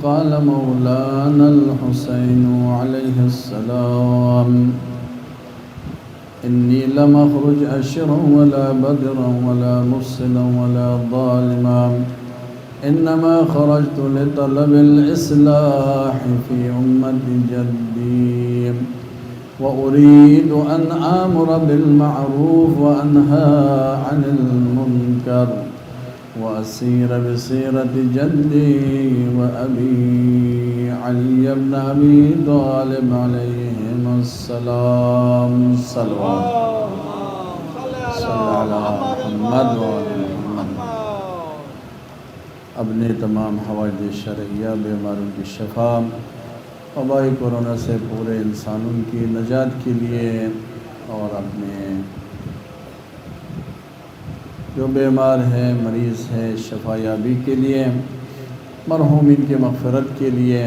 قال مولانا الحسين عليه السلام إني لم أخرج أشرا ولا بدرا ولا مفسدا ولا ظالما إنما خرجت لطلب الإصلاح في أمة جدي وأريد أن آمر بالمعروف وأنهى عن المنكر وأسير بسيرة جدي وأبي علي بن أبي طالب عليهم السلام صلوات صلی علی محمد وعلی محمد۔ اپنے تمام حوائج شرعیہ بیماروں کی شفا، وباء کورونا سے پورے انسانوں کی نجات کے لیے اور اپنے جو بیمار ہے مریض ہے شفا یابی کے لیے، مرحومین کی مغفرت کے لیے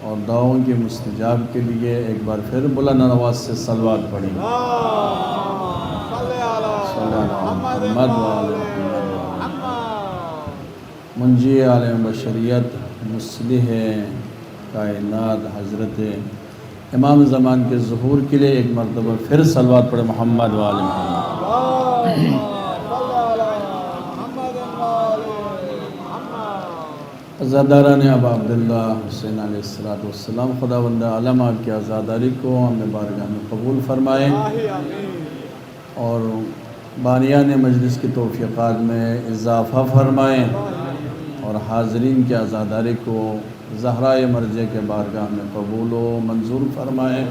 اور دعاؤں کے مستجاب کے لیے ایک بار پھر بلند آواز سے صلوات پڑھیں۔ صلی علی محمد وعلی محمد۔ منجی عالم بشریت مصلح کائنات حضرت امام زمان کے ظہور کے لیے ایک مرتبہ پھر صلوات پڑھیں محمد وعلی محمد۔ عزاداران ابا عبداللہ حسین علیہ السلام، خداوند عالم آپ کی عزاداری کو ہم بارگاہ میں قبول فرمائیں اور بانیان مجلس کی توفیقات میں اضافہ فرمائیں اور حاضرین کی عزاداری کو زہرائے مرضیہ کے بارگاہ میں قبول و منظور فرمائیں۔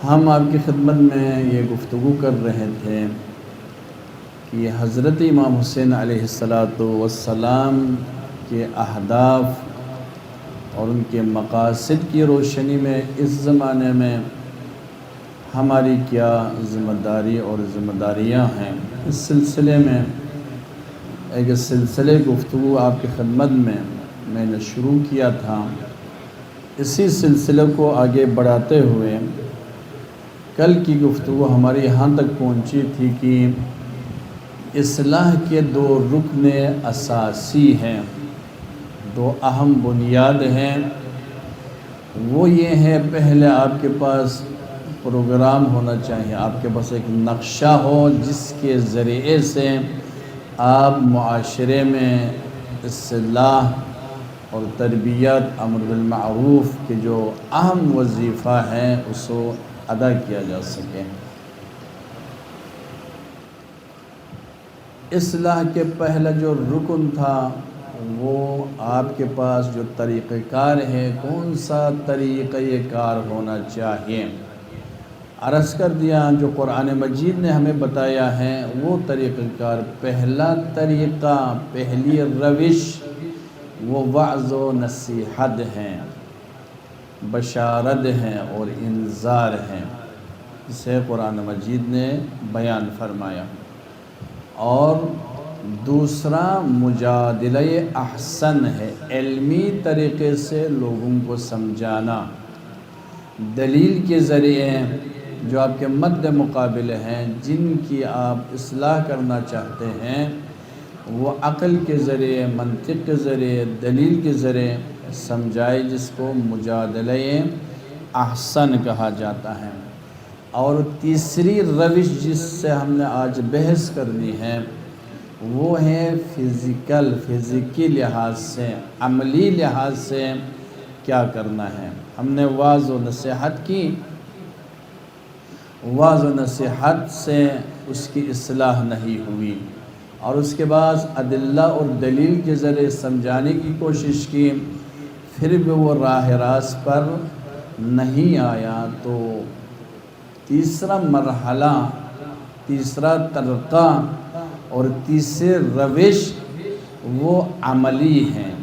ہم آپ کی خدمت میں یہ گفتگو کر رہے تھے کہ حضرت امام حسین علیہ السلام کے اہداف اور ان کے مقاصد کی روشنی میں اس زمانے میں ہماری کیا ذمہ داری اور ذمہ داریاں ہیں، اس سلسلے میں ایک سلسلے گفتگو آپ کی خدمت میں نے شروع کیا تھا۔ اسی سلسلے کو آگے بڑھاتے ہوئے کل کی گفتگو ہماری یہاں تک پہنچی تھی کہ اصلاح کے دو رکن اساسی ہیں، دو اہم بنیاد ہیں۔ وہ یہ ہے، پہلے آپ کے پاس پروگرام ہونا چاہیے، آپ کے پاس ایک نقشہ ہو جس کے ذریعے سے آپ معاشرے میں اصلاح اور تربیت، امر بالمعروف کے جو اہم وظیفہ ہیں اس کو ادا کیا جا سکے۔ اصلاح کے پہلا جو رکن تھا وہ آپ کے پاس جو طریقہ کار ہے، کون سا طریقہ کار ہونا چاہیے۔ عرض کر دیا جو قرآن مجید نے ہمیں بتایا ہے وہ طریقہ کار، پہلا طریقہ، پہلی روش وہ وعظ و نصیحت ہیں، بشارت ہیں اور انذار ہیں، جسے قرآن مجید نے بیان فرمایا۔ اور دوسرا مجادلہ احسن ہے، علمی طریقے سے لوگوں کو سمجھانا، دلیل کے ذریعے جو آپ کے مد مقابل ہیں، جن کی آپ اصلاح کرنا چاہتے ہیں، وہ عقل کے ذریعے، منطق کے ذریعے، دلیل کے ذریعے سمجھائے، جس کو مجادلہ احسن کہا جاتا ہے۔ اور تیسری روش جس سے ہم نے آج بحث کرنی ہے وہ ہے فزیکی لحاظ سے، عملی لحاظ سے کیا کرنا ہے۔ ہم نے وعظ و نصیحت کی، وعظ و نصیحت سے اس کی اصلاح نہیں ہوئی، اور اس کے بعد ادلہ اور دلیل کے ذریعے سمجھانے کی کوشش کی، پھر بھی وہ راہ راست پر نہیں آیا، تو تیسرا مرحلہ، تیسرا طریقہ اور تیسری روش وہ عملی ہیں،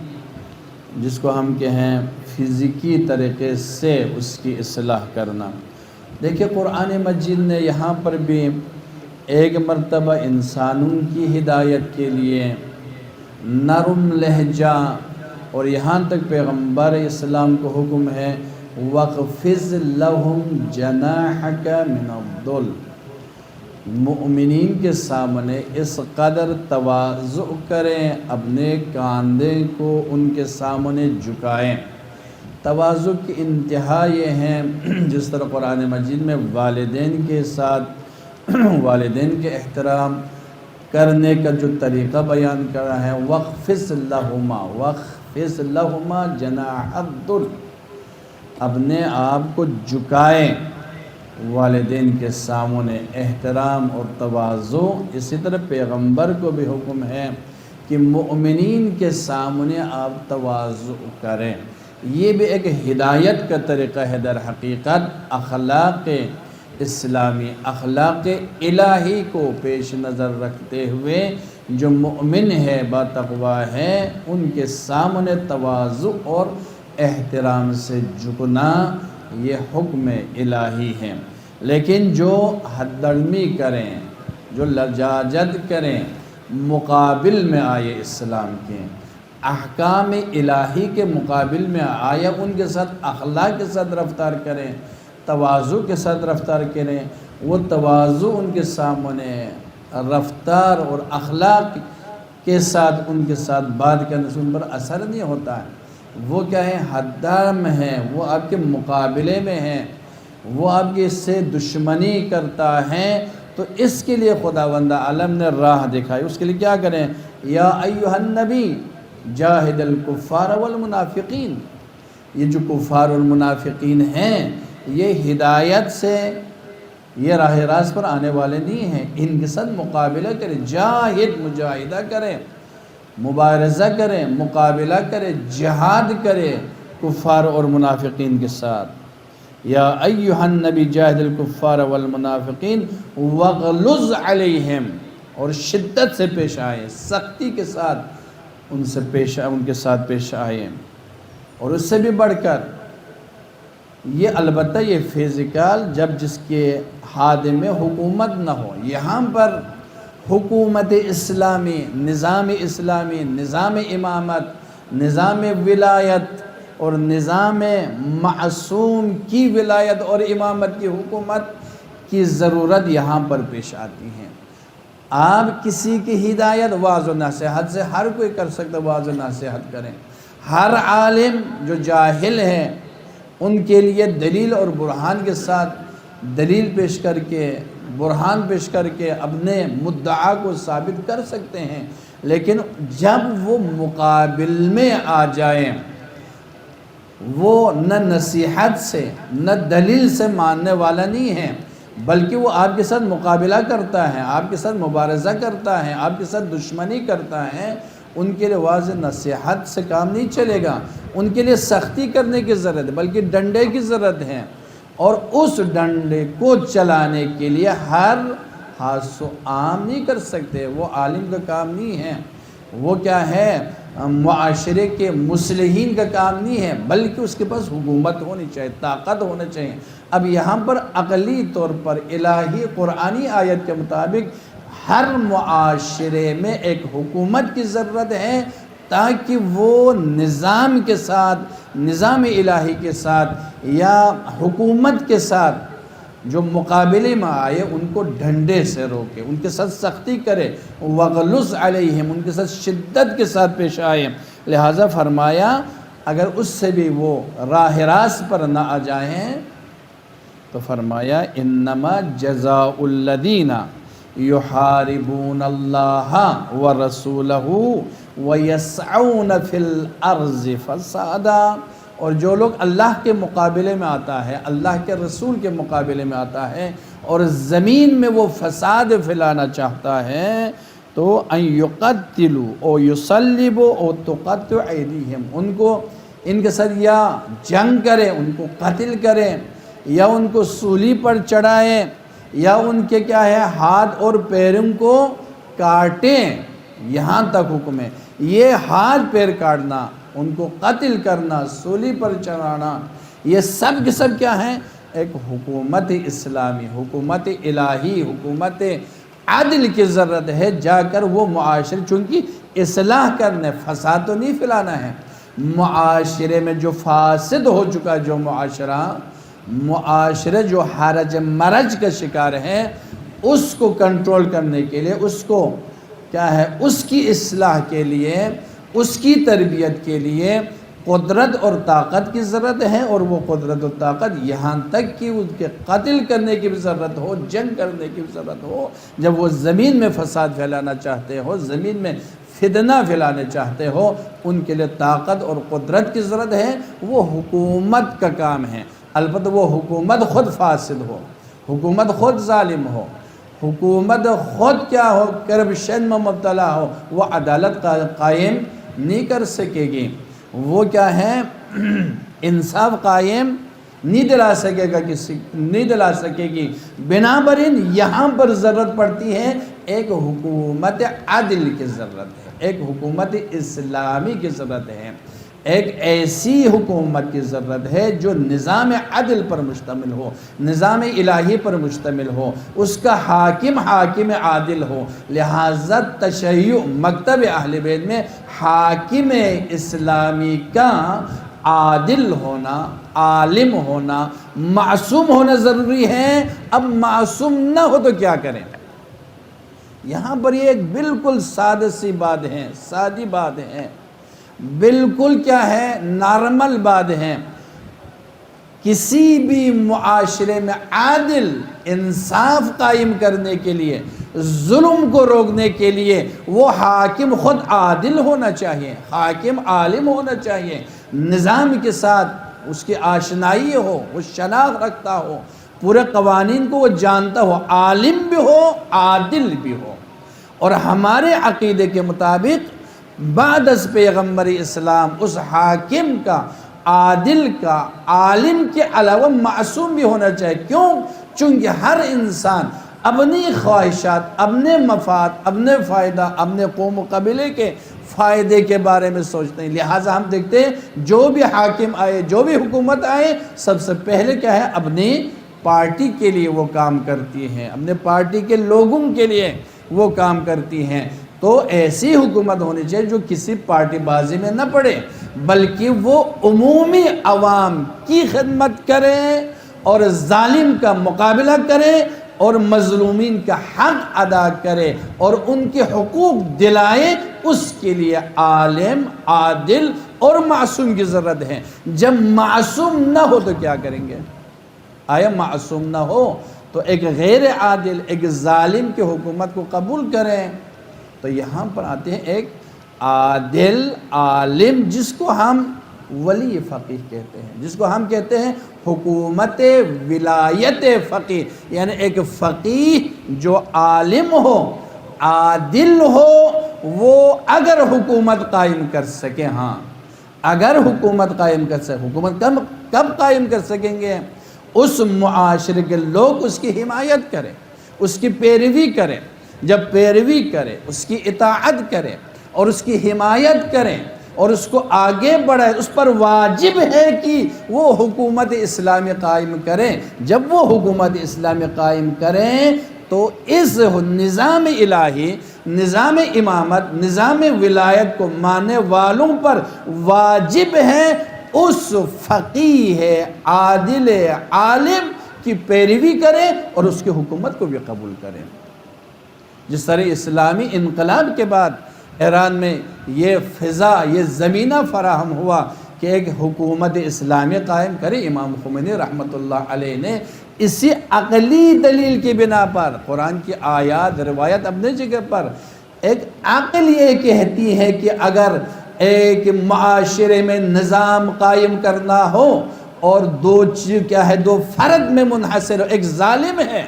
جس کو ہم کہیں فزیکی طریقے سے اس کی اصلاح کرنا۔ دیکھیں قرآن مجید نے یہاں پر بھی ایک مرتبہ انسانوں کی ہدایت کے لیے نرم لہجہ، اور یہاں تک پیغمبر اسلام کو حکم ہے وَاخْفِضْ لَهُمْ جَنَاحَكَ مِنَ الذُّلِّ، مومنین کے سامنے اس قدر تواضع کریں، اپنے کاندھے کو ان کے سامنے جھکائیں۔ تواضع کی انتہا یہ ہے، جس طرح قرآن مجید میں والدین کے ساتھ والدین کے احترام کرنے کا جو طریقہ بیان کرا ہے، وَاخْفِضْ لَهُمَا جَنَاحَ الذُّلِّ، اپنے آپ کو جھکائیں والدین کے سامنے، احترام اور تواضع۔ اسی طرح پیغمبر کو بھی حکم ہے کہ مومنین کے سامنے آپ تواضع کریں۔ یہ بھی ایک ہدایت کا طریقہ ہے، در حقیقت اخلاق اسلامی، اخلاق الہی کو پیش نظر رکھتے ہوئے جو مومن ہے، باتقویٰ ہے، ان کے سامنے تواضع اور احترام سے جھکنا یہ حکم الہی ہے۔ لیکن جو حد درمی کریں، جو لجاجت کریں، مقابل میں آئے اسلام کے احکام الہی کے مقابل میں آئے، ان کے ساتھ اخلاق کے ساتھ رفتار کریں، تواضع کے ساتھ رفتار کریں، وہ تواضع ان کے سامنے رفتار اور اخلاق کے ساتھ ان کے ساتھ بات کرنے سے ان پر اثر نہیں ہوتا ہے۔ وہ کیا ہے؟ حدام ہے، وہ آپ کے مقابلے میں ہیں، وہ آپ کی اس سے دشمنی کرتا ہے۔ تو اس کے لیے خداوند عالم نے راہ دکھائی۔ اس کے لیے کیا کریں؟ یا ایھا النبی جاہد الکفار والمنافقین، یہ جو کفار اور منافقین ہیں، یہ ہدایت سے، یہ راہ راست پر آنے والے نہیں ہیں، ان کے ساتھ مقابلہ کریں، جاہد مجاہدہ کریں، مبارزہ کریں، مقابلہ کریں، جہاد کریں کفار اور منافقین کے ساتھ۔ یا ایھا النبی جاہد الکفار والمنافقین وغلظ علیہم، اور شدت سے پیش آئے، سختی کے ساتھ ان کے ساتھ پیش آئے۔ اور اس سے بھی بڑھ کر یہ البتہ یہ فزیکل، جب جس کے ہاتھ میں حکومت نہ ہو، یہاں پر حکومت اسلامی، نظام امامت، نظام ولایت اور نظام معصوم کی ولایت اور امامت کی حکومت کی ضرورت یہاں پر پیش آتی ہے۔ آپ کسی کی ہدایت واعظ و نصیحت سے ہر کوئی کر سکتا، واعظ و نصیحت کریں۔ ہر عالم جو جاہل ہیں ان کے لیے دلیل اور برہان کے ساتھ دلیل پیش کر کے، برہان پیش کر کے اپنے مدعا کو ثابت کر سکتے ہیں، لیکن جب وہ مقابل میں آ جائیں، وہ نہ نصیحت سے نہ دلیل سے ماننے والا نہیں ہے، بلکہ وہ آپ کے ساتھ مقابلہ کرتا ہے، آپ کے ساتھ مبارزہ کرتا ہے، آپ کے ساتھ دشمنی کرتا ہے، ان کے لیے واضح نصیحت سے کام نہیں چلے گا، ان کے لیے سختی کرنے کی ضرورت ہے، بلکہ ڈنڈے کی ضرورت ہے۔ اور اس ڈنڈے کو چلانے کے لیے ہر ہاتھ و عام نہیں کر سکتے، وہ عالم کا کام نہیں ہے، وہ کیا ہے؟ معاشرے کے مصلحین کا کام نہیں ہے، بلکہ اس کے پاس حکومت ہونی چاہیے، طاقت ہونا چاہیے۔ اب یہاں پر عقلی طور پر الہی قرآنی آیت کے مطابق ہر معاشرے میں ایک حکومت کی ضرورت ہے، تاکہ وہ نظام کے ساتھ، نظام الہی کے ساتھ یا حکومت کے ساتھ جو مقابلے میں آئے ان کو ڈنڈے سے روکے، ان کے ساتھ سختی کرے، وغلظ علیہم، ان کے ساتھ شدت کے ساتھ پیش آئے۔ لہٰذا فرمایا اگر اس سے بھی وہ راہ راست پر نہ آ جائیں تو فرمایا انما جزاء الذین یحاربون اللہ ورسولہ ویسعون فی الارض فسادا، اور جو لوگ اللہ کے مقابلے میں آتا ہے، اللہ کے رسول کے مقابلے میں آتا ہے اور زمین میں وہ فساد پھیلانا چاہتا ہے، تو ان یقتلوا او یصلبوا او تقطع ایدیہم، ان کو ان کے ساتھ یا جنگ کریں، ان کو قتل کریں، یا ان کو سولی پر چڑھائیں، یا ان کے کیا ہے ہاتھ اور پیروں کو کاٹیں، یہاں تک حکم ہے۔ یہ ہاتھ پیر کاٹنا، ان کو قتل کرنا، سولی پر چڑھانا، یہ سب کے سب کیا ہیں؟ ایک حکومت اسلامی، حکومت الہی، حکومت عدل کی ضرورت ہے۔ جا کر وہ معاشرے، چونکہ اصلاح کرنے، فساد تو نہیں پھیلانا ہے، معاشرے میں جو فاسد ہو چکا جو معاشرہ جو حرج مرج کا شکار ہے، اس کو کنٹرول کرنے کے لیے، اس کو کیا ہے، اس کی اصلاح کے لیے، اس کی تربیت کے لیے قدرت اور طاقت کی ضرورت ہے، اور وہ قدرت اور طاقت یہاں تک کہ ان کے قتل کرنے کی بھی ضرورت ہو، جنگ کرنے کی بھی ضرورت ہو، جب وہ زمین میں فساد پھیلانا چاہتے ہو، زمین میں فتنہ پھیلانے چاہتے ہو، ان کے لیے طاقت اور قدرت کی ضرورت ہے۔ وہ حکومت کا کام ہے، البتہ وہ حکومت خود فاسد ہو، حکومت خود ظالم ہو، حکومت خود کیا ہو، کرپشن میں مبتلا ہو، وہ عدالت قائم نہیں کر سکے گی، وہ کیا ہے، انصاف قائم نہیں دلا سکے گا، نہیں دلا سکے گی۔ بنابراین یہاں پر ضرورت پڑتی ہے ایک حکومت عدل کی ضرورت ہے، ایک حکومت اسلامی کی ضرورت ہے، ایک ایسی حکومت کی ضرورت ہے جو نظام عدل پر مشتمل ہو، نظام الہی پر مشتمل ہو، اس کا حاکم عادل ہو۔ لہذا تشیع مکتب اہل بیت میں حاکم اسلامی کا عادل ہونا، عالم ہونا، معصوم ہونا ضروری ہے۔ اب معصوم نہ ہو تو کیا کریں؟ یہاں پر یہ ایک بالکل سادی بات ہے، بالکل کیا ہے، نارمل بات ہے۔ کسی بھی معاشرے میں عادل انصاف قائم کرنے کے لیے، ظلم کو روکنے کے لیے، وہ حاکم خود عادل ہونا چاہیے، حاکم عالم ہونا چاہیے، نظام کے ساتھ اس کی آشنائی ہو، وہ شناخت رکھتا ہو، پورے قوانین کو وہ جانتا ہو، عالم بھی ہو، عادل بھی ہو۔ اور ہمارے عقیدے کے مطابق بعد از پیغمبر اسلام اس حاکم کا، عادل کا، عالم کے علاوہ معصوم بھی ہونا چاہیے۔ کیوں؟ چونکہ ہر انسان اپنی خواہشات، اپنے مفاد، اپنے فائدہ، اپنے قوم و قبیلے کے فائدے کے بارے میں سوچتے ہیں۔ لہٰذا ہم دیکھتے ہیں جو بھی حاکم آئے، جو بھی حکومت آئے، سب سے پہلے کیا ہے، اپنی پارٹی کے لیے وہ کام کرتی ہیں، اپنے پارٹی کے لوگوں کے لیے وہ کام کرتی ہیں۔ تو ایسی حکومت ہونی چاہیے جو کسی پارٹی بازی میں نہ پڑے، بلکہ وہ عمومی عوام کی خدمت کرے اور ظالم کا مقابلہ کرے اور مظلومین کا حق ادا کرے اور ان کے حقوق دلائے۔ اس کے لیے عالم، عادل اور معصوم کی ضرورت ہے۔ جب معصوم نہ ہو تو کیا کریں گے؟ آیا معصوم نہ ہو تو ایک غیر عادل، ایک ظالم کی حکومت کو قبول کریں؟ تو یہاں پر آتے ہیں ایک عادل عالم، جس کو ہم ولی فقیہ کہتے ہیں، جس کو ہم کہتے ہیں حکومت ولایت فقیہ، یعنی ایک فقیہ جو عالم ہو، عادل ہو، وہ اگر حکومت قائم کر سکے، ہاں اگر حکومت قائم کر سکے، حکومت کب قائم کر سکیں گے؟ اس معاشرے کے لوگ اس کی حمایت کریں، اس کی پیروی کریں، جب پیروی کرے، اس کی اطاعت کرے اور اس کی حمایت کریں اور اس کو آگے بڑھائے، اس پر واجب ہے کہ وہ حکومت اسلامی قائم کریں۔ جب وہ حکومت اسلامی قائم کریں تو اس نظام الہی، نظام امامت، نظام ولایت کو ماننے والوں پر واجب ہے اس فقیہ عادل عالم کی پیروی کریں اور اس کی حکومت کو بھی قبول کریں۔ جس طرح اسلامی انقلاب کے بعد ایران میں یہ فضا، یہ زمینہ فراہم ہوا کہ ایک حکومت اسلامی قائم کرے، امام خمینی رحمۃ اللہ علیہ نے اسی عقلی دلیل کی بنا پر، قرآن کی آیات، روایت اپنے جگہ پر، ایک عقل یہ کہتی ہے کہ اگر ایک معاشرے میں نظام قائم کرنا ہو اور دو فرد میں منحصر ہو، ایک ظالم ہے،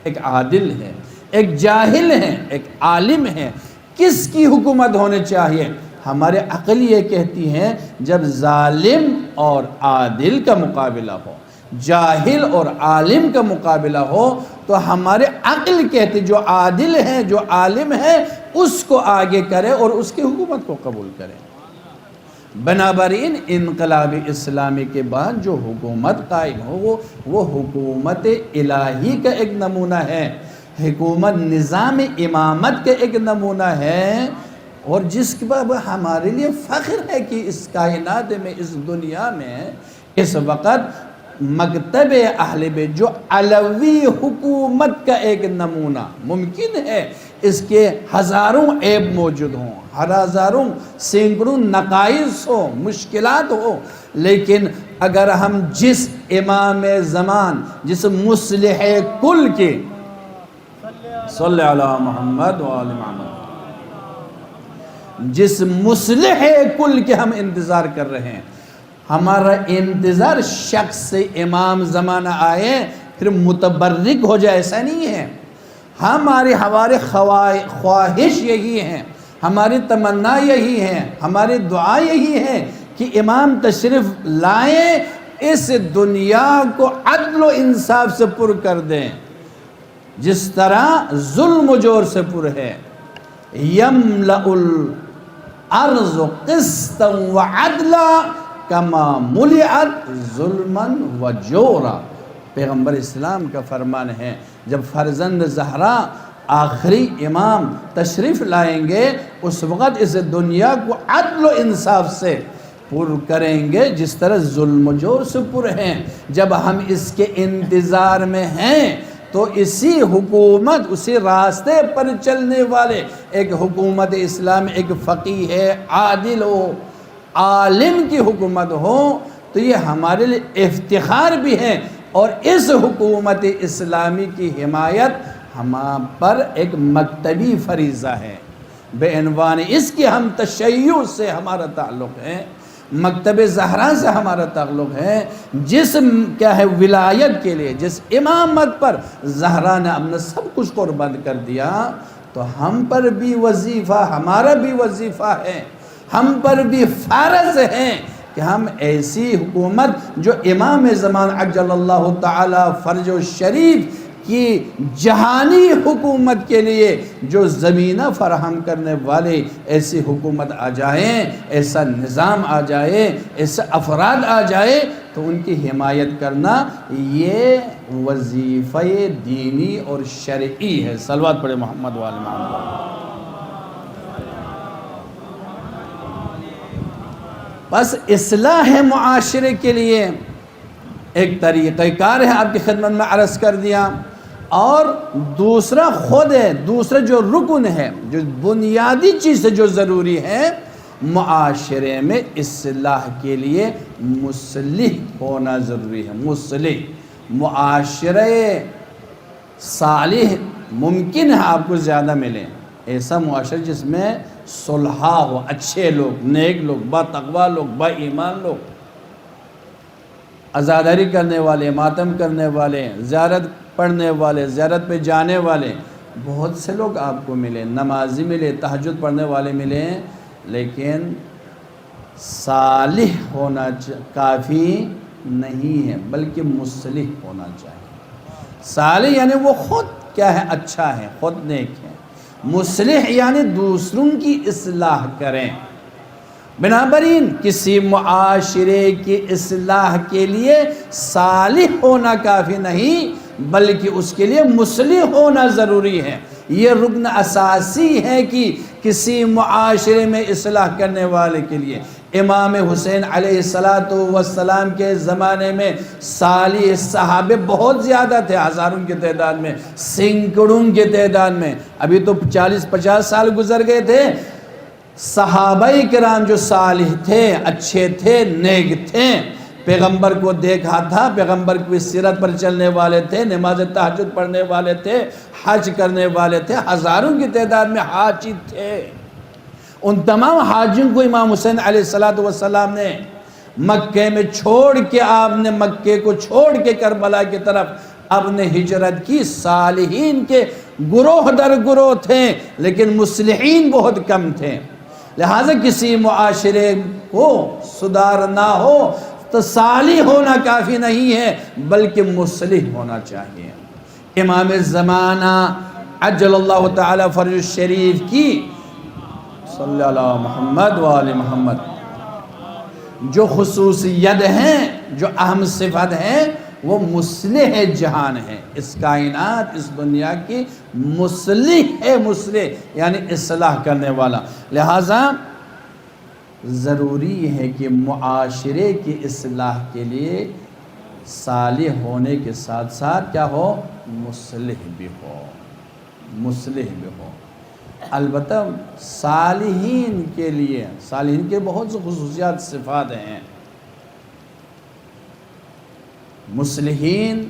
ایک عادل ہے، ایک جاہل ہے، ایک عالم ہے، کس کی حکومت ہونے چاہیے؟ ہمارے عقل یہ کہتی ہے جب ظالم اور عادل کا مقابلہ ہو، جاہل اور عالم کا مقابلہ ہو، تو ہمارے عقل کہتی جو عادل ہے، جو عالم ہے، اس کو آگے کرے اور اس کی حکومت کو قبول کرے۔ بنابراین انقلاب اسلامی کے بعد جو حکومت قائم ہو وہ حکومت الہی کا ایک نمونہ ہے، حکومت نظام امامت کا ایک نمونہ ہے، اور جس کے بعد ہمارے لیے فخر ہے کہ اس کائنات میں، اس دنیا میں اس وقت مکتب اہل بیت جو علوی حکومت کا ایک نمونہ، ممکن ہے اس کے ہزاروں عیب موجود ہوں، ہزاروں سینکڑوں نقائص ہو، مشکلات ہو، لیکن اگر ہم جس امام زمان، جس مصلح کل کے صلی علی محمد و آل محمد، جس مصلح کل کے ہم انتظار کر رہے ہیں، ہمارا انتظار شخص سے امام زمانہ آئے پھر متبرک ہو جائے ایسا نہیں ہے۔ ہمارے خواہش یہی ہیں، ہماری تمنا یہی ہے، ہماری دعا یہی ہے کہ امام تشریف لائیں، اس دنیا کو عدل و انصاف سے پر کر دیں، جس طرح ظلم و جور سے پر ہے۔ یملأ الارض قسطا وعدلا کما ملئت ظلما و جورا، پیغمبر اسلام کا فرمان ہے جب فرزند زہرا آخری امام تشریف لائیں گے اس وقت اس دنیا کو عدل و انصاف سے پر کریں گے جس طرح ظلم و جور سے پر ہیں۔ جب ہم اس کے انتظار میں ہیں تو اسی حکومت، اسی راستے پر چلنے والے ایک حکومت اسلام، ایک فقیہ ہے، عادل ہو، عالم کی حکومت ہو تو یہ ہمارے لیے افتخار بھی ہے، اور اس حکومت اسلامی کی حمایت ہم پر ایک مکتبی فریضہ ہے، بے عنوان اس کی ہم تشیع سے ہمارا تعلق ہے، مکتب زہرا سے ہمارا تعلق ہے، جس کیا ہے ولایت کے لیے، جس امامت پر زہرا نے اپنا سب کچھ قربان کر دیا، تو ہم پر بھی وظیفہ، ہمارا بھی وظیفہ ہے، ہم پر بھی فرض ہے کہ ہم ایسی حکومت جو امام زمان عجل اللہ تعالی فرج و شریف کی جہانی حکومت کے لیے جو زمینہ فراہم کرنے والے ایسی حکومت آ جائیں، ایسا نظام آ جائے، ایسے افراد آ جائے تو ان کی حمایت کرنا یہ وظیفہ دینی اور شرعی ہے۔ صلوات پڑھے محمد وآل محمد۔ بس اصلاح معاشرے کے لیے ایک طریقہ کار ہے، آپ کی خدمت میں عرض کر دیا، اور دوسرا خود ہے، دوسرا جو رکن ہے، جو بنیادی چیز ہے جو ضروری ہے، معاشرے میں اصلاح کے لیے مصلح ہونا ضروری ہے۔ مصلح معاشرے صالح ممکن ہے آپ کو زیادہ ملے، ایسا معاشرہ جس میں صلحاء ہو، اچھے لوگ، نیک لوگ، با تقوی لوگ، با ایمان لوگ، عزاداری کرنے والے، ماتم کرنے والے، زیارت پڑھنے والے، زیارت پہ جانے والے، بہت سے لوگ آپ کو ملے، نمازی ملے، تہجد پڑھنے والے ملے، لیکن صالح ہونا کافی نہیں ہے بلکہ مصلح ہونا چاہیے۔ صالح یعنی وہ خود کیا ہے، اچھا ہے، خود نیک ہے۔ مصلح یعنی دوسروں کی اصلاح کریں۔ بنابراین کسی معاشرے کی اصلاح کے لیے صالح ہونا کافی نہیں بلکہ اس کے لیے مصلح ہونا ضروری ہے۔ یہ رکن اساسی ہے کہ کسی معاشرے میں اصلاح کرنے والے کے لیے۔ امام حسین علیہ السلام کے زمانے میں صالح صحابے بہت زیادہ تھے، ہزاروں کی تعداد میں، سینکڑوں کی تعداد میں۔ ابھی تو 40-50 سال گزر گئے تھے، صحابہ کرام جو صالح تھے، اچھے تھے، نیک تھے، پیغمبر کو دیکھا تھا، پیغمبر کی سیرت پر چلنے والے تھے، نماز تہجد پڑھنے والے تھے، حج کرنے والے تھے، ہزاروں کی تعداد میں حاجی تھے۔ ان تمام حاجیوں کو امام حسین علیہ السلام نے مکے میں چھوڑ کے، آپ نے مکے کو چھوڑ کے کربلا کی طرف آپ نے ہجرت کی۔ صالحین کے گروہ در گروہ تھے لیکن مصلحین بہت کم تھے، لہٰذا کسی معاشرے کو سدھارنا ہو تو صالح ہونا کافی نہیں ہے بلکہ مصلح ہونا چاہیے۔ امام زمانہ عجل اللہ تعالی فرج الشریف کی صلی اللہ محمد وآل محمد جو خصوصیت ہیں، جو اہم صفت ہیں، وہ مصلح جہان ہے، اس کائنات، اس دنیا کی مصلح ہے۔ مصلح یعنی اصلاح کرنے والا۔ لہٰذا ضروری ہے کہ معاشرے کی اصلاح کے لیے صالح ہونے کے ساتھ ساتھ کیا ہو؟ مصلح بھی ہو، مصلح بھی ہو۔ البتہ صالحین کے لیے، صالحین کے بہت سے خصوصیات صفات ہیں۔ مصلحین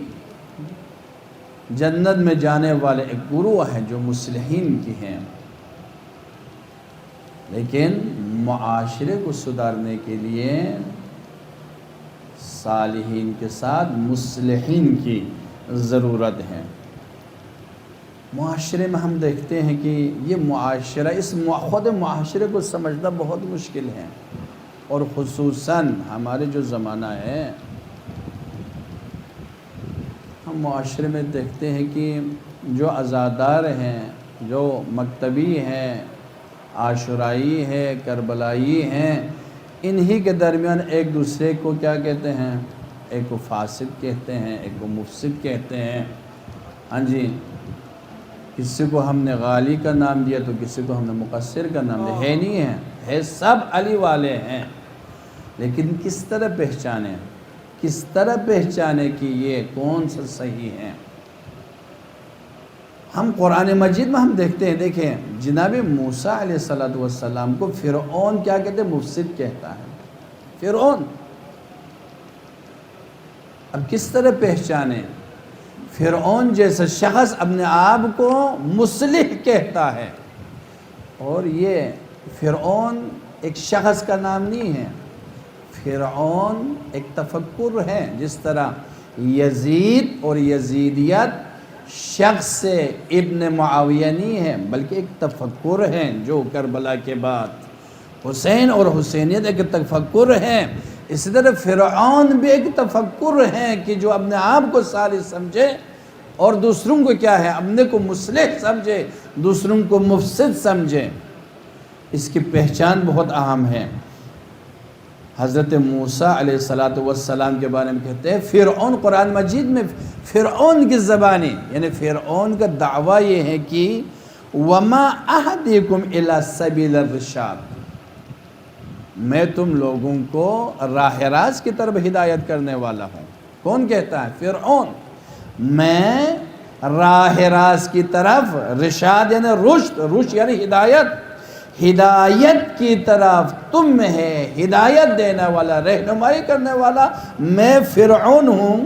جنت میں جانے والے ایک گروہ ہیں جو مصلحین کی ہیں، لیکن معاشرے کو سدھارنے کے لیے صالحین کے ساتھ مصلحین کی ضرورت ہے۔ معاشرے میں ہم دیکھتے ہیں کہ یہ معاشرہ، خود معاشرے کو سمجھنا بہت مشکل ہے، اور خصوصاً ہمارے جو زمانہ ہے، ہم معاشرے میں دیکھتے ہیں کہ جو عزادار ہیں، جو مکتبی ہیں، عاشورائی ہے، کربلائی ہیں، انہی کے درمیان ایک دوسرے کو کیا کہتے ہیں؟ ایک کو فاسق کہتے ہیں، ایک کو مفسد کہتے ہیں۔ ہاں جی، کسی کو ہم نے غالی کا نام دیا تو کسی کو ہم نے مقصر کا نام دیا، ہے نہیں ہے سب علی والے ہیں، لیکن کس طرح پہچانے؟ کس طرح پہچانے کہ یہ کون سا صحیح ہے؟ ہم قرآن مجید میں ہم دیکھتے ہیں، دیکھیں جناب موسیٰ علیہ السلام کو فرعون کیا کہتے ہیں؟ مفسد کہتا ہے، فرعون۔ اب کس طرح پہچانے؟ فرعون جیسا شخص اپنے آپ کو مصلح کہتا ہے، اور یہ فرعون ایک شخص کا نام نہیں ہے، فرعون ایک تفکر ہے۔ جس طرح یزید اور یزیدیت شخص سے ابن معاویہ نہیں ہے، بلکہ ایک تفکر ہے جو کربلا کے بعد حسین اور حسینیت ایک تفکر ہے، اسی طرح فرعون بھی ایک تفکر ہے کہ جو اپنے آپ کو صالح سمجھے اور دوسروں کو کیا ہے؟ اپنے کو مصلح سمجھے، دوسروں کو مفسد سمجھے۔ اس کی پہچان بہت اہم ہے۔ حضرت موسیٰ علیہ السلام کے بارے میں کہتے ہیں فرعون، قرآن مجید میں فرعون کی زبانی، یعنی فرعون کا دعویٰ یہ ہے کہ وَمَا أَهْدِكُمْ إِلَى سَبِيلِ الرِّشَادِ، میں تم لوگوں کو راہ راست کی طرف ہدایت کرنے والا ہوں۔ کون کہتا ہے؟ فرعون۔ میں راہ راست کی طرف، رشاد یعنی رشد، رشد یعنی ہدایت، ہدایت کی طرف تم میں ہے، ہدایت دینے والا، رہنمائی کرنے والا میں فرعون ہوں۔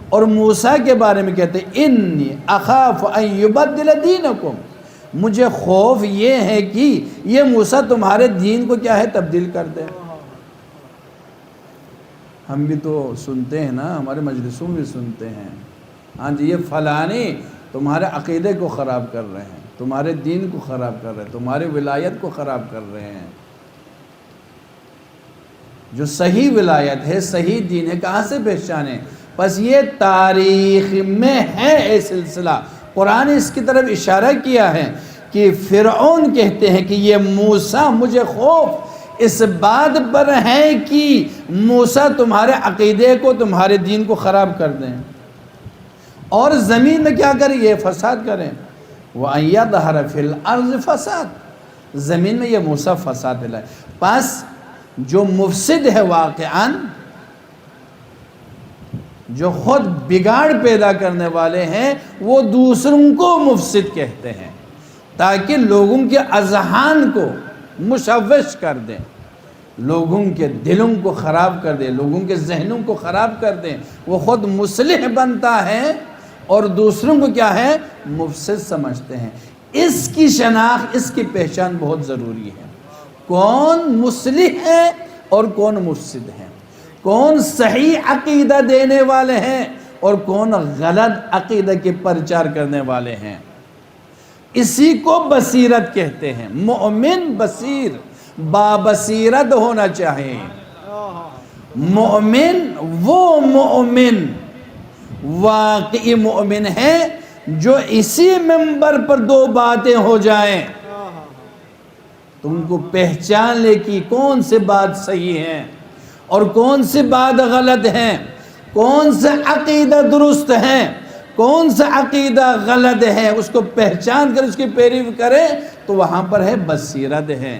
اور موسیٰ کے بارے میں کہتے ہیں انی اخاف ان یبدل دینکم، مجھے خوف یہ ہے کہ یہ موسیٰ تمہارے دین کو کیا ہے؟ تبدیل کر دے۔ ہم بھی تو سنتے ہیں نا، ہمارے مجلسوں میں بھی سنتے ہیں، ہاں جی یہ فلانی تمہارے عقیدے کو خراب کر رہے ہیں، تمہارے دین کو خراب کر رہے ہیں، تمہاری ولایت کو خراب کر رہے ہیں۔ جو صحیح ولایت ہے، صحیح دین ہے، کہاں سے پہچانے؟ بس یہ تاریخ میں ہے اے سلسلہ۔ قرآن اس کی طرف اشارہ کیا ہے کہ فرعون کہتے ہیں کہ یہ موسیٰ، مجھے خوف اس بات پر ہے کہ موسیٰ تمہارے عقیدے کو، تمہارے دین کو خراب کر دیں اور زمین میں کیا کریں؟ یہ فساد کریں۔ وَأَن يَظْهَرَ فِي الْأَرْضِ فَسَاد، زمین میں یہ موسیٰ فساد لائے۔ پس جو مفسد ہے واقعاً، جو خود بگاڑ پیدا کرنے والے ہیں، وہ دوسروں کو مفسد کہتے ہیں تاکہ لوگوں کے اذہان کو مشوش کر دیں، لوگوں کے دلوں کو خراب کر دیں، لوگوں کے ذہنوں کو خراب کر دیں۔ وہ خود مصلح بنتا ہے اور دوسروں کو کیا ہے؟ مفسد سمجھتے ہیں۔ اس کی شناخت، اس کی پہچان بہت ضروری ہے۔ کون مصلح ہے اور کون مفسد ہے، کون صحیح عقیدہ دینے والے ہیں اور کون غلط عقیدہ کے پرچار کرنے والے ہیں۔ اسی کو بصیرت کہتے ہیں۔ مومن بصیر، بابصیرت ہونا چاہیے۔ مومن وہ مومن، واقعی مومن ہے جو اسی منبر پر دو باتیں ہو جائیں، تم کو پہچان لے کہ کون سے بات صحیح ہے اور کون سی بات غلط ہے، کون سا عقیدہ درست ہے، کون سا عقیدہ غلط ہے، اس کو پہچان کر اس کی پیروی کرے تو وہاں پر ہے بصیرت ہے۔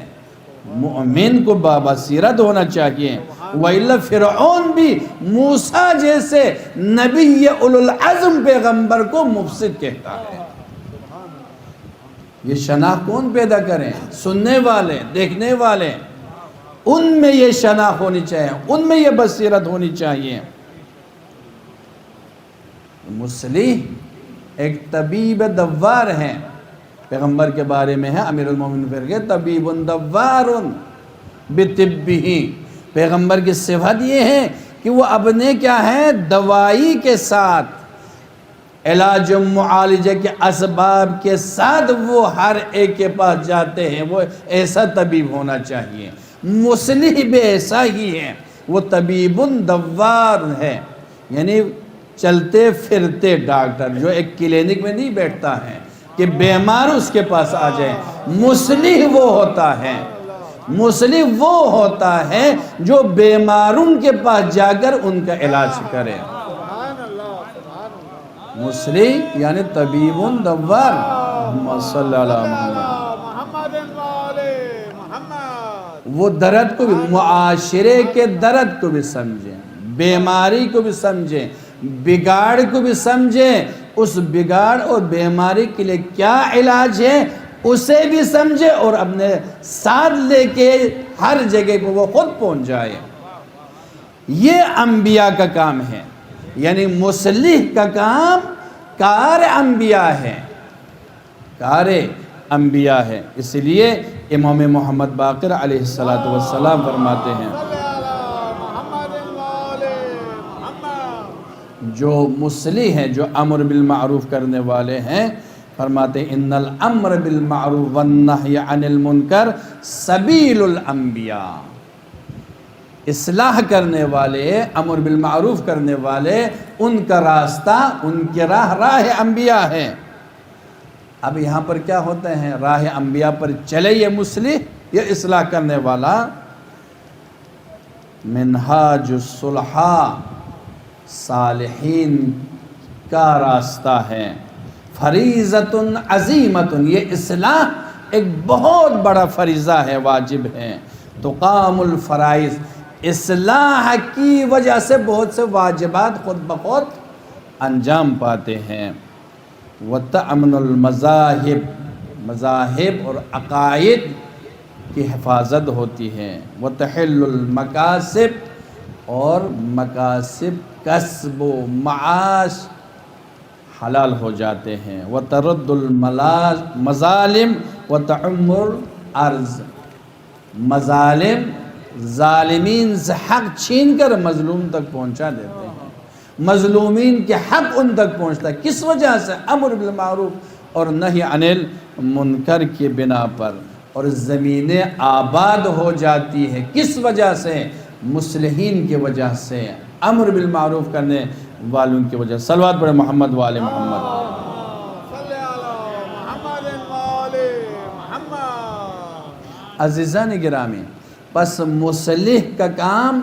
مومن کو بابصیرت ہونا چاہیے، وَإِلَّا فرعون بھی موسیٰ جیسے نبی اولوالعزم پیغمبر کو مفسد کہتا ہے۔ یہ شناخت کون پیدا کریں؟ سننے والے، دیکھنے والے، ان میں یہ شناخت ہونی چاہیے، ان میں یہ بصیرت ہونی چاہیے۔ مصلح ایک طبیب دوار ہیں، پیغمبر کے بارے میں ہے امیر المومنین فرماتے ہیں طبیب دوار بطبہ، پیغمبر کی صفت یہ ہے کہ وہ اپنے کیا ہے دوائی کے ساتھ، علاج و معالجہ کے اسباب کے ساتھ وہ ہر ایک کے پاس جاتے ہیں، وہ ایسا طبیب ہونا چاہیے۔ مصلح بھی ایسا ہی ہے، وہ طبیب دوار ہے، یعنی چلتے پھرتے ڈاکٹر، جو ایک کلینک میں نہیں بیٹھتا ہے کہ بیمار اس کے پاس آ جائے۔ مصلح وہ ہوتا ہے، مصلح وہ ہوتا ہے جو بیماروں کے پاس جا کر ان کا علاج کرے۔ مصلح یعنی طبیب دوار۔ محمد صلی اللہ علیہ وسلم، وہ درد کو بھی، معاشرے کے درد کو بھی سمجھیں، بیماری کو بھی سمجھیں، بگاڑ کو بھی سمجھیں، اس بگاڑ اور بیماری کے لیے کیا علاج ہے اسے بھی سمجھے اور اپنے ساتھ لے کے ہر جگہ پہ وہ خود پہنچ جائے۔ یہ انبیاء کا کام ہے، یعنی مصلح کا کام کار انبیاء ہے، کار انبیاء ہے۔ اس لیے امام محمد باقر علیہ السلام فرماتے ہیں جو مصلح ہیں، جو امر بالمعروف کرنے والے ہیں، فرماتے ہیں ان الامر بالمعروف والنہی عن المنکر سبیل الانبیاء، اصلاح کرنے والے، امر بالمعروف کرنے والے، ان کا راستہ، ان کی راہ انبیاء ہے۔ اب یہاں پر کیا ہوتے ہیں؟ راہ انبیاء پر چلے یہ مصلح، یہ اصلاح کرنے والا۔ منہاج الصلحاء، صالحین کا راستہ ہے۔ فریضۃ عظیمۃ، یہ اصلاح ایک بہت بڑا فریضہ ہے، واجب ہے۔ تقام الفرائض، اصلاح کی وجہ سے بہت سے واجبات خود بخود انجام پاتے ہیں۔ وتأمن المذاہب، مذاہب اور عقائد کی حفاظت ہوتی ہے۔ وتحل المکاسب، اور مکاسب، کسب و معاش حلال ہو جاتے ہیں۔ وترد المظالم وتعم الارض، مظالم، ظالمین سے حق چھین کر مظلوم تک پہنچا دیتے ہیں، مظلومین کے حق ان تک پہنچتا ہے۔ کس وجہ سے؟ امر بالمعروف اور نہی عن المنکر کی بنا پر۔ اور زمینیں آباد ہو جاتی ہے کس وجہ سے؟ مصلحین کی وجہ سے، امر بالمعروف کرنے والوں کی وجہ سے۔ صلوات پڑھیں محمد وآل محمد۔ عزیزان گرامی، پس مصلح کا کام،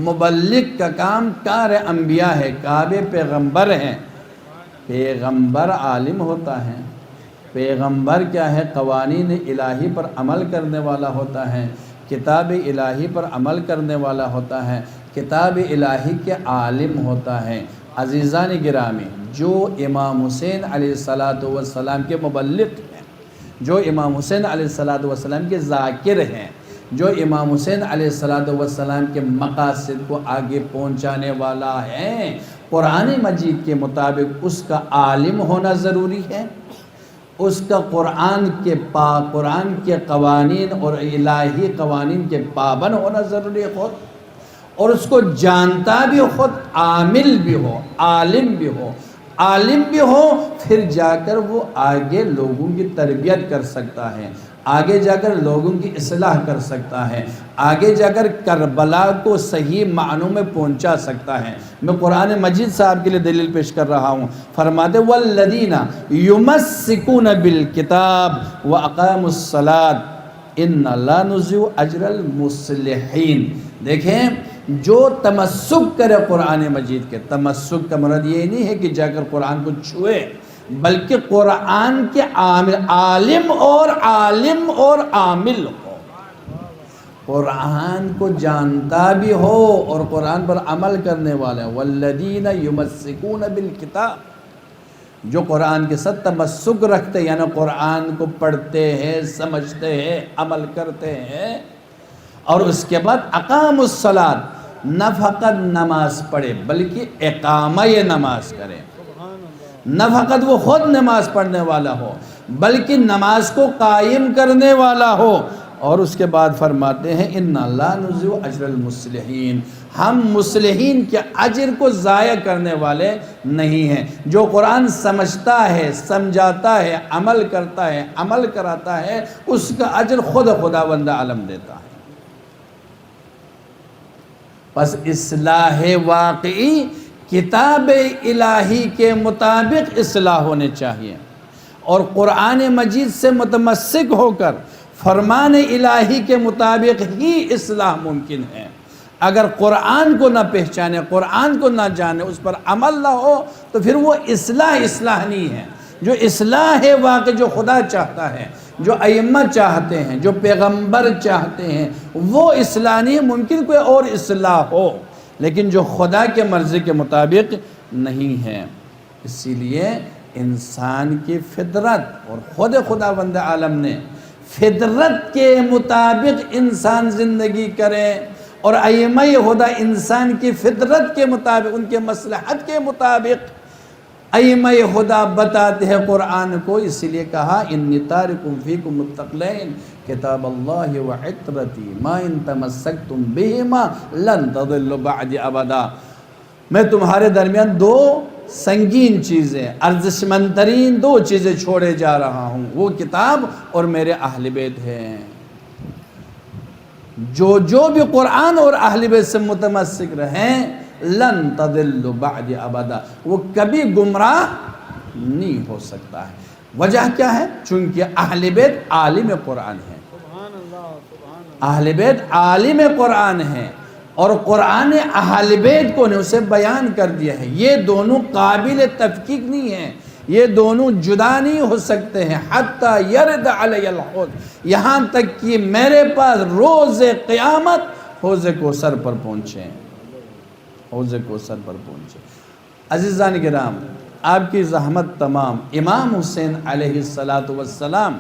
مبلغ کا کام کار انبیاء ہے، کعبے پیغمبر ہیں۔ پیغمبر عالم ہوتا ہے، پیغمبر کیا ہے؟ قوانین الہی پر عمل کرنے والا ہوتا ہے، کتاب الہی پر عمل کرنے والا ہوتا ہے، کتاب الہی کے عالم ہوتا ہے۔ عزیزان گرامی، جو امام حسین علیہ السلام کے مبلغ ہیں، جو امام حسین علیہ السلام کے ذاکر ہیں، جو امام حسین علیہ السلام کے مقاصد کو آگے پہنچانے والا ہے، قرآن مجید کے مطابق اس کا عالم ہونا ضروری ہے، اس کا قرآن کے قوانین اور الہی قوانین کے پابند ہونا ضروری ہے خود، اور اس کو جانتا بھی خود، عامل بھی ہو، عالم بھی ہو، عالم بھی ہو، پھر جا کر وہ آگے لوگوں کی تربیت کر سکتا ہے، آگے جا کر لوگوں کی اصلاح کر سکتا ہے، آگے جا کر کربلا کو صحیح معنوں میں پہنچا سکتا ہے۔ میں قرآن مجید صاحب کے لیے دلیل پیش کر رہا ہوں، فرماتے والذین یمسکون بالکتاب واقاموا الصلاۃ انا لا نضیع اجر المصلحین۔ دیکھیں، جو تمسک کرے قرآن مجید کے، تمسک کا مراد یہ نہیں ہے کہ جا کر قرآن کو چھوئے، بلکہ قرآن کے عالم اور عامل ہو، قرآن کو جانتا بھی ہو اور قرآن پر عمل کرنے والا ہے۔ والذین یمسکون بالکتاب، جو قرآن کے ساتھ تمسک رکھتے یعنی قرآن کو پڑھتے ہیں، سمجھتے ہیں، عمل کرتے ہیں، اور اس کے بعد اقام الصلاۃ، نہ فقط نماز پڑھے بلکہ اقامہ نماز کرے، نہ فقط وہ خود نماز پڑھنے والا ہو بلکہ نماز کو قائم کرنے والا ہو۔ اور اس کے بعد فرماتے ہیں اِنَّا لَا نُضِيعُ أَجْرَ الْمُصْلِحِينَ، ہم مصلحین کے اجر کو ضائع کرنے والے نہیں ہیں۔ جو قرآن سمجھتا ہے، سمجھاتا ہے، عمل کرتا ہے، عمل کراتا ہے، اس کا اجر خود خداوند عالم دیتا ہے۔ پس اصلاح واقعی کتاب الہی کے مطابق اصلاح ہونے چاہیے، اور قرآن مجید سے متمسک ہو کر فرمان الہی کے مطابق ہی اصلاح ممکن ہے۔ اگر قرآن کو نہ پہچانے، قرآن کو نہ جانے، اس پر عمل نہ ہو تو پھر وہ اصلاح نہیں ہے۔ جو اصلاح ہے واقع جو خدا چاہتا ہے، جو ائمہ چاہتے ہیں، جو پیغمبر چاہتے ہیں، وہ اصلاح نہیں ہے۔ ممکن کوئی اور اصلاح ہو لیکن جو خدا کے مرضی کے مطابق نہیں ہے۔ اسی لیے انسان کی فطرت، اور خود خداوند عالم نے فطرت کے مطابق انسان زندگی کرے، اور ائمہ خدا انسان کی فطرت کے مطابق، ان کے مصلحت کے مطابق ائمہ خدا بتاتے ہیں قرآن کو۔ اسی لیے کہا انی تارکم فیکم الثقلین کتاب اللہ وعطرتی ما ان تمسکتم بہما لن تضلوا بعد ابدا، میں تمہارے درمیان دو سنگین چیزیں، ارزشمند ترین دو چیزیں چھوڑے جا رہا ہوں، وہ کتاب اور میرے اہل بیت ہیں۔ جو بھی قرآن اور اہل بیت سے متمسک رہیں لن تضلوا بعد ابدا، وہ کبھی گمراہ نہیں ہو سکتا ہے۔ وجہ کیا ہے؟ چونکہ اہل بیت عالم قرآن ہیں، اہل بیت عالم قرآن ہیں، اور قرآن اہل بیت کو نے اسے بیان کر دیا ہے۔ یہ دونوں قابل تفکیک نہیں ہیں، یہ دونوں جدا نہیں ہو سکتے ہیں۔ حتی یرد علی الحوض، یہاں تک کہ میرے پاس روز قیامت حوض کوثر پر پہنچے، حوض کوثر پر پہنچے۔ عزیزان کرام، آپ کی زحمت تمام۔ امام حسین علیہ السلام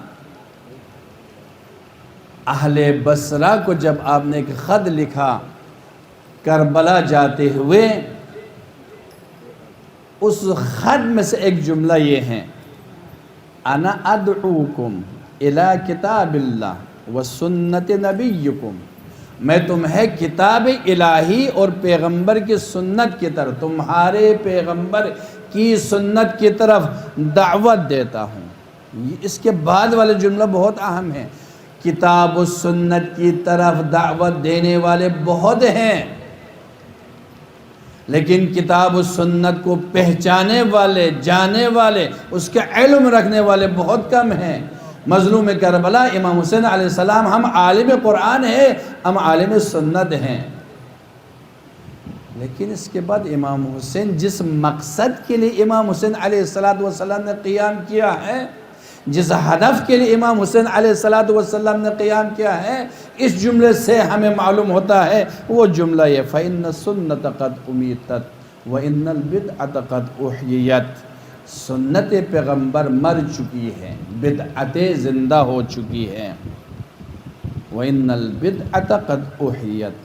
اہل بصرہ کو جب آپ نے ایک خط لکھا کربلا جاتے ہوئے، اس خط میں سے ایک جملہ یہ ہے انا ادعوکم الی کتاب اللہ و سنت نبیکم، میں تمہیں کتاب الہی اور پیغمبر کی سنت کی طرف، تمہارے پیغمبر کی سنت کی طرف دعوت دیتا ہوں۔ اس کے بعد والے جملہ بہت اہم ہے۔ کتاب و سنت کی طرف دعوت دینے والے بہت ہیں، لیکن کتاب و سنت کو پہچانے والے، جانے والے، اس کے علم رکھنے والے بہت کم ہیں۔ مظلوم کربلا امام حسین علیہ السلام ہم عالم قرآن ہیں، ہم عالم سنت ہیں، لیکن اس کے بعد امام حسین جس مقصد کے لیے امام حسین علیہ السلام نے قیام کیا ہے، جس ہدف کے لیے امام حسین علیہ السلام نے قیام کیا ہے، اس جملے سے ہمیں معلوم ہوتا ہے۔ وہ جملہ یہ فَإِنَّ السُّنَّةَ قَدْ أُمِيتَتْ وَإِنَّ الْبِدْعَةَ قَدْ أُحْيِيَتْ، سنت پیغمبر مر چکی ہے، بدعتیں زندہ ہو چکی ہیں۔ وَإِنَّ الْبِدْعَةَ قَدْ أُحْيِيَتْ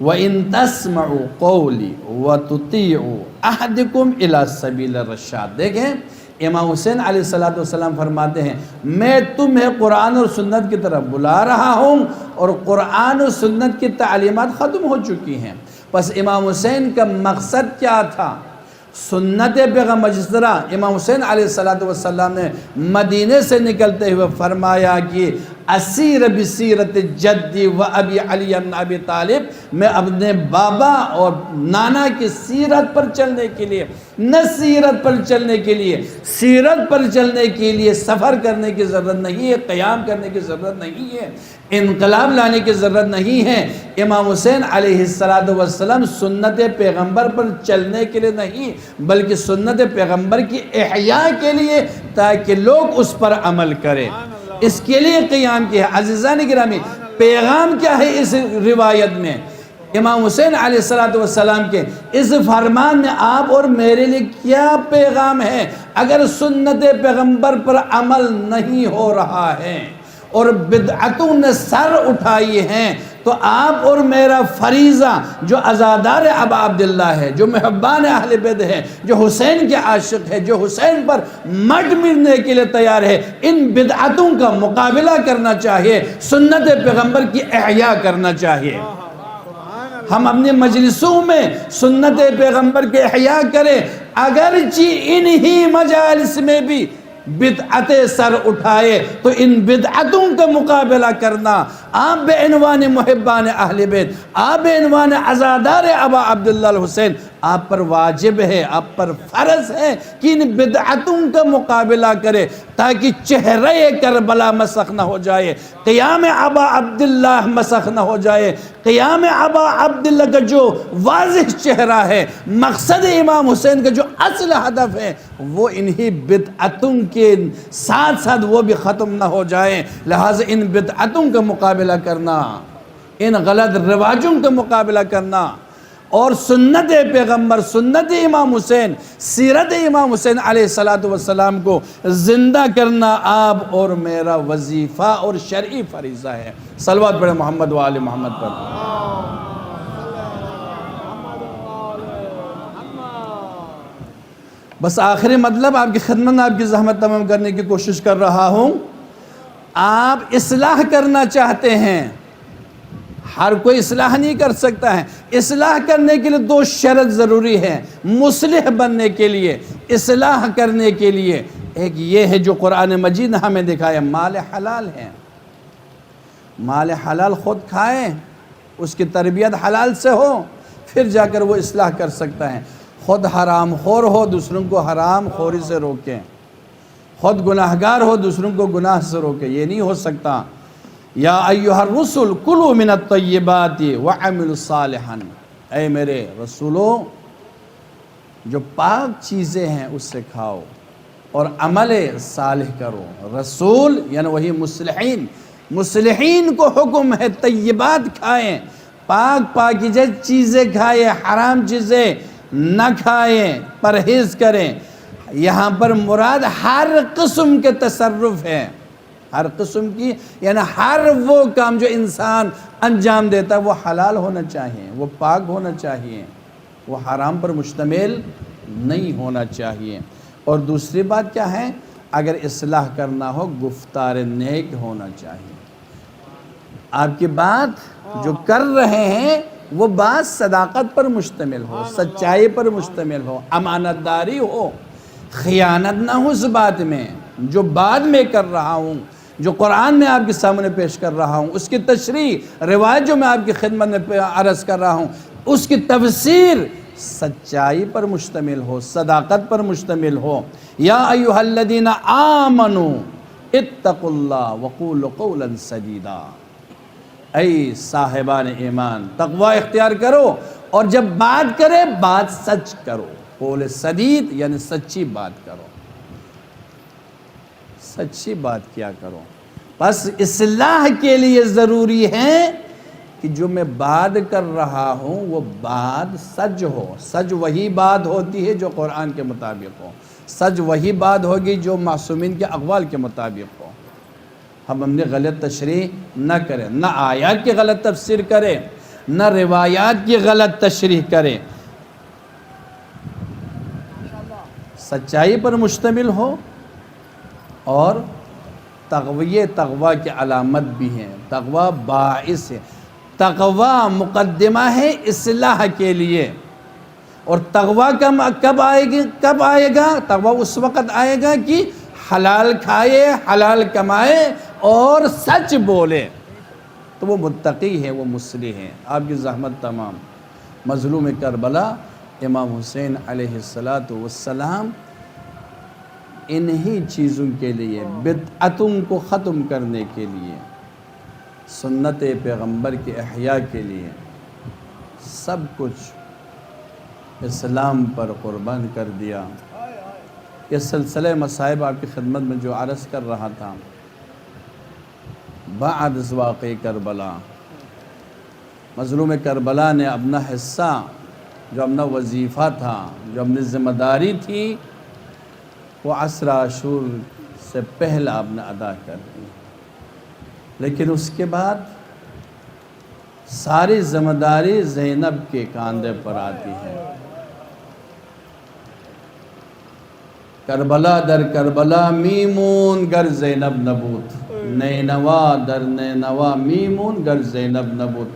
وَإِن تَسْمَعُوا قَوْلِي وَتُطِيعُوا أَحْدِكُمْ إِلَى سَبِيلِ الرَّشَادِ۔ دیکھیں امام حسین علیہ السلام فرماتے ہیں میں تمہیں قرآن اور سنت کی طرف بلا رہا ہوں، اور قرآن اور سنت کی تعلیمات ختم ہو چکی ہیں۔ پس امام حسین کا مقصد کیا تھا؟ سنت پیغمبر، جس طرح امام حسین علیہ السلام نے مدینے سے نکلتے ہوئے فرمایا کہ اسیر بسیرت جدی و ابی علی بن ابی طالب، میں اپنے بابا اور نانا کی سیرت پر چلنے کے لیے، نہ سیرت پر چلنے کے لیے، سیرت پر چلنے کے لیے سفر کرنے کی ضرورت نہیں ہے، قیام کرنے کی ضرورت نہیں ہے، انقلاب لانے کی ضرورت نہیں ہے۔ امام حسین علیہ السلام سنت پیغمبر پر چلنے کے لیے نہیں بلکہ سنت پیغمبر کی احیاء کے لیے، تاکہ لوگ اس پر عمل کریں، اس کے لیے قیام کیا ہے۔ عزیزان گرامی، پیغام کیا ہے اس روایت میں؟ امام حسین علیہ السلام کے اس فرمان میں آپ اور میرے لیے کیا پیغام ہے؟ اگر سنت پیغمبر پر عمل نہیں ہو رہا ہے اور بدعتوں نے سر اٹھائی ہیں تو آپ اور میرا فریضہ جو عزادار ابا عبداللہ ہے، جو محبان اہل بیت ہے، جو حسین کے عاشق ہے، جو حسین پر مٹ ملنے کے لیے تیار ہے، ان بدعتوں کا مقابلہ کرنا چاہیے، سنت پیغمبر کی احیاء کرنا چاہیے۔ ہم اپنے مجلسوں میں سنت پیغمبر کے احیاء کریں، اگرچہ انہی مجالس میں بھی بدعتیں سر اٹھائے تو ان بدعتوں کا مقابلہ کرنا آپ بے عنوان محبان اہل بیت، آپ بے عنوان عزادار ابا عبداللہ الحسین، آپ پر واجب ہے، آپ پر فرض ہے کہ ان بدعتوں کا مقابلہ کرے تاکہ چہرہ کربلا مسخ نہ ہو جائے، قیام ابا عبداللہ مسخ نہ ہو جائے، قیام ابا عبداللہ کا جو واضح چہرہ ہے، مقصد امام حسین کا جو اصل ہدف ہے، وہ انہی بدعتوں کے ساتھ ساتھ وہ بھی ختم نہ ہو جائیں۔ لہٰذا ان بدعتوں کا مقابلہ کرنا، ان غلط رواجوں کا مقابلہ کرنا اور سنت پیغمبر، سنت امام حسین، سیرت امام حسین علیہ السلام کو زندہ کرنا آپ اور میرا وظیفہ اور شرعی فریضہ ہے۔ صلوات پڑھیں محمد و آل محمد پر۔ بس آخری مطلب آپ کی خدمت میں آپ کی زحمت تمام کرنے کی کوشش کر رہا ہوں۔ آپ اصلاح کرنا چاہتے ہیں، ہر کوئی اصلاح نہیں کر سکتا ہے، اصلاح کرنے کے لیے دو شرط ضروری ہے مصلح بننے کے لیے، اصلاح کرنے کے لیے۔ ایک یہ ہے جو قرآن مجید نے ہمیں دکھایا، مال حلال ہے، مال حلال خود کھائیں، اس کی تربیت حلال سے ہو، پھر جا کر وہ اصلاح کر سکتا ہے۔ خود حرام خور ہو، دوسروں کو حرام خوری سے روکیں، خود گناہگار ہو، دوسروں کو گناہ سے روکیں، یہ نہیں ہو سکتا۔ یا ایھا الرسل کلوا من الطیبات وعملوا صالحا، اے میرے رسولوں جو پاک چیزیں ہیں اس سے کھاؤ اور عمل صالح کرو۔ رسول یعنی وہی مصلحین، مصلحین کو حکم ہے طیبات کھائیں، پاک پاکیزہ چیزیں کھائیں، حرام چیزیں نہ کھائیں، پرہیز کریں۔ یہاں پر مراد ہر قسم کے تصرف ہے، ہر قسم کی یعنی ہر وہ کام جو انسان انجام دیتا ہے وہ حلال ہونا چاہیے، وہ پاک ہونا چاہیے، وہ حرام پر مشتمل نہیں ہونا چاہیے۔ اور دوسری بات کیا ہے؟ اگر اصلاح کرنا ہو گفتار نیک ہونا چاہیے، آپ کی بات جو کر رہے ہیں وہ بات صداقت پر مشتمل ہو، سچائی پر مشتمل ہو، امانت داری ہو، خیانت نہ ہو اس بات میں۔ جو بات میں کر رہا ہوں، جو قرآن میں آپ کے سامنے پیش کر رہا ہوں، اس کی تشریح روایت جو میں آپ کی خدمت میں عرض کر رہا ہوں، اس کی تفسیر سچائی پر مشتمل ہو، صداقت پر مشتمل ہو۔ یا ایھا الذین آمنوا اتقوا اللہ وقولوا قولا سدیدا، اے صاحبان ایمان تقوی اختیار کرو اور جب بات کرے بات سچ کرو، قول سدید یعنی سچی بات کرو، سچی بات کیا کرو۔ بس اصلاح کے لیے ضروری ہے کہ جو میں بات کر رہا ہوں وہ بات سچ ہو۔ سچ وہی بات ہوتی ہے جو قرآن کے مطابق ہو، سچ وہی بات ہوگی جو معصومین کے اقوال کے مطابق ہو۔ ہم اپنی غلط تشریح نہ کریں، نہ آیات کی غلط تفسیر کریں، نہ روایات کی غلط تشریح کریں، سچائی پر مشتمل ہو۔ اور تقوی کی علامت بھی ہے، تقوی باعث ہے، تقوی مقدمہ ہے اصلاح کے لیے۔ اور تقوی کب آئے گا؟ تقوی اس وقت آئے گا کہ حلال کھائے، حلال کمائے اور سچ بولے، تو وہ متقی ہے، وہ مصلح ہے۔ آپ کی زحمت تمام۔ مظلوم کربلا امام حسین علیہ السلام انہی چیزوں کے لیے، بدعتوں کو ختم کرنے کے لیے، سنت پیغمبر کے احیاء کے لیے سب کچھ اسلام پر قربان کر دیا۔ یہ سلسلہ مصائب آپ کی خدمت میں جو عرض کر رہا تھا، بعد از واقع کربلا مظلوم کربلا نے اپنا حصہ، جو اپنا وظیفہ تھا، جو اپنی ذمہ داری تھی، وہ عصر عاشور سے پہلا آپ نے ادا کر دی، لیکن اس کے بعد ساری ذمہ داری زینب کے کاندھے پر آتی ہے۔ کربلا در کربلا میمون گر زینب نبود، نینوا در نینوا میمون گر زینب نبود۔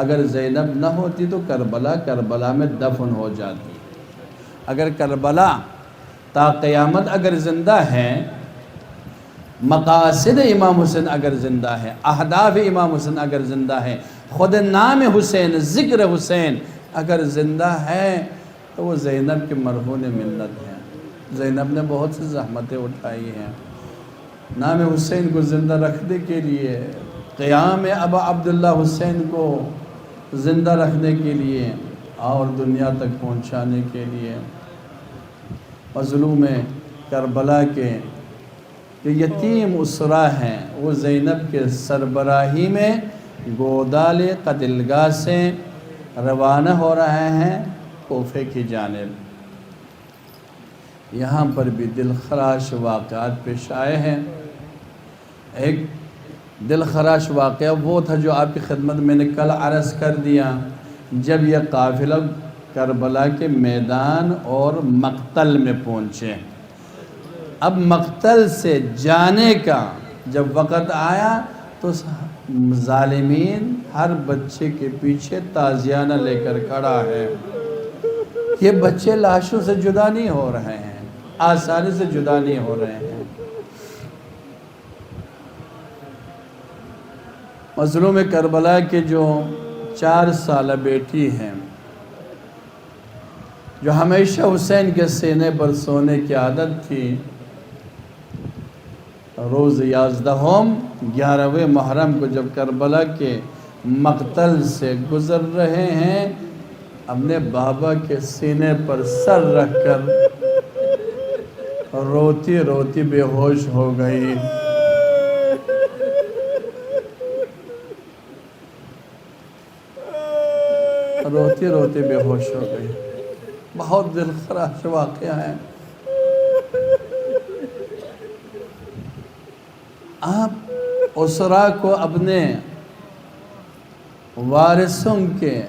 اگر زینب نہ ہوتی تو کربلا میں دفن ہو جاتی۔ اگر کربلا تا قیامت اگر زندہ ہے، مقاصد امام حسین اگر زندہ ہے، اہداف امام حسین اگر زندہ ہے، خود نام حسین، ذکر حسین اگر زندہ ہے، تو وہ زینب کے مرہون منت ہے۔ زینب نے بہت سی زحمتیں اٹھائی ہیں نام حسین کو زندہ رکھنے کے لیے، قیام ابا عبداللہ حسین کو زندہ رکھنے کے لیے اور دنیا تک پہنچانے کے لیے۔ مظلوم کربلا کے جو یتیم اسرا ہیں، وہ زینب کے سربراہی میں گودال قتلگاہ سے روانہ ہو رہے ہیں کوفے کی جانب۔ یہاں پر بھی دل خراش واقعات پیش آئے ہیں۔ ایک دل خراش واقعہ وہ تھا جو آپ کی خدمت میں نے کل عرض کر دیا، جب یہ قافلہ کربلا کے میدان اور مقتل میں پہنچے۔ اب مقتل سے جانے کا جب وقت آیا تو ظالمین ہر بچے کے پیچھے تازیانہ لے کر کھڑا ہے۔ یہ بچے لاشوں سے جدا نہیں ہو رہے ہیں، آسانی سے جدا نہیں ہو رہے ہیں۔ مظلوم کربلا کے جو 4 سالہ بیٹی ہیں، جو ہمیشہ حسین کے سینے پر سونے کی عادت تھی، روز 11 11ویں محرم کو جب کربلا کے مقتل سے گزر رہے ہیں، اپنے بابا کے سینے پر سر رکھ کر روتی روتی بے ہوش ہو گئی۔ روتی روتی بے ہوش ہو گئی۔ بہت دل خراش واقعہ ہے۔ آپ اسرا کو اپنے وارثوں کے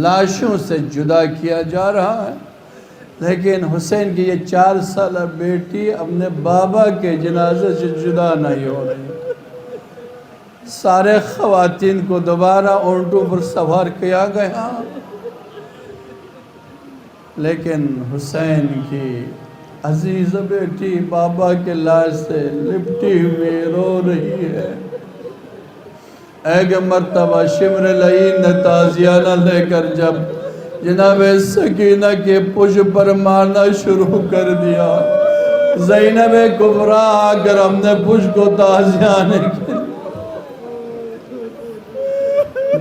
لاشوں سے جدا کیا جا رہا ہے، لیکن حسین کی یہ 4 سالہ بیٹی اپنے بابا کے جنازے سے جدا نہیں ہو رہی۔ سارے خواتین کو دوبارہ اونٹوں پر سوار کیا گیا، لیکن حسین کی عزیز بیٹی بابا کے لاش سے لپٹی ہوئی رو رہی ہے۔ ایک مرتبہ شمر لعین نے تازیانہ لے کر جب جناب سکینہ کے پشت پر مارنا شروع کر دیا، زینب کبریٰ آ کر ہم نے پشت کو تازیانے کی،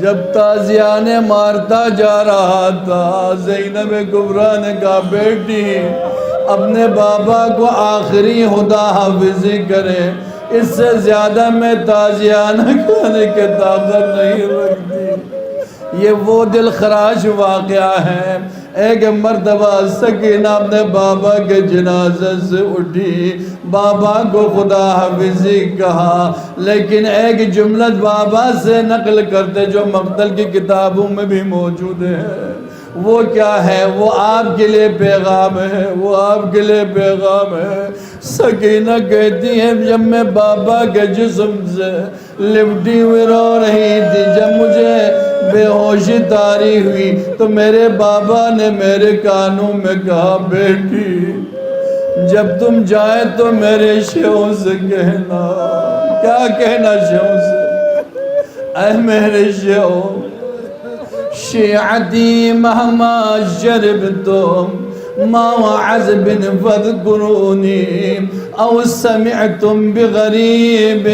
جب تازیانے مارتا جا رہا تھا، زینب کبریٰ نے کہا بیٹی اپنے بابا کو آخری خدا حافظی کرے، اس سے زیادہ میں تازیانہ کھانے کے طاقت نہیں رکھتی۔ یہ وہ دل خراش واقعہ ہے۔ ایک مرتبہ سکینہ اپنے بابا کے جنازے سے اٹھی، بابا کو خدا حافظی کہا، لیکن ایک جملہ بابا سے نقل کرتے جو مقتل کی کتابوں میں بھی موجود ہے۔ وہ کیا ہے؟ وہ آپ کے لیے پیغام ہے، وہ آپ کے لیے پیغام ہے۔ سکینہ کہتی ہے جب میں بابا کے جسم سے لپٹی ہوئی رو رہی تھی، جب مجھے بے ہوشی طاری ہوئی تو میرے بابا نے میرے کانوں میں کہا بیٹی جب تم جائے تو میرے شیعوں سے کہنا۔ کیا کہنا شیعوں سے؟ اے میرے شیعوں، شیعتی مہما شربتم ما عذب فاذکرونی او سمعتم بغریب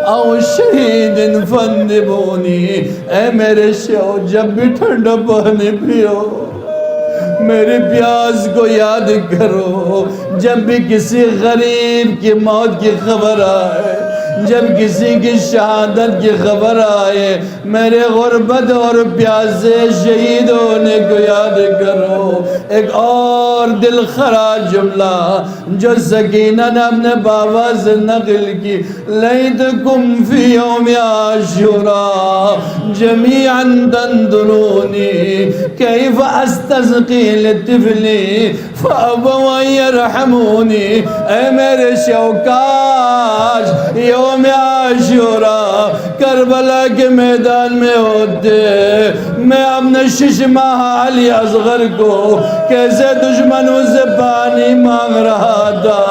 او شہید فاندبونی۔ اے میرے شیعوں، جب بھی ٹھنڈا پانی پیو میری پیاس کو یاد کرو، جب بھی کسی غریب کی موت کی خبر آئے جب کسی کی شہادت کی خبر آئے میرے غربت اور پیاسے شہید ہونے کو یاد کرو۔ ایک اور دل خراج جملہ جو سکینہ نے اپنے بابا سے نقل کی، لیتکم فی یوم عاشوراء جمیعا تنظرونی کیف استسقی لطفلی فابوا ان یرحمونی۔ اے میرے شوکاش یوم عاشوراء کربلا کے میدان میں ہوتے، میں اپنے 6 ماہ علی اصغر کو کیسے دشمنوں سے پانی مانگ رہا تھا،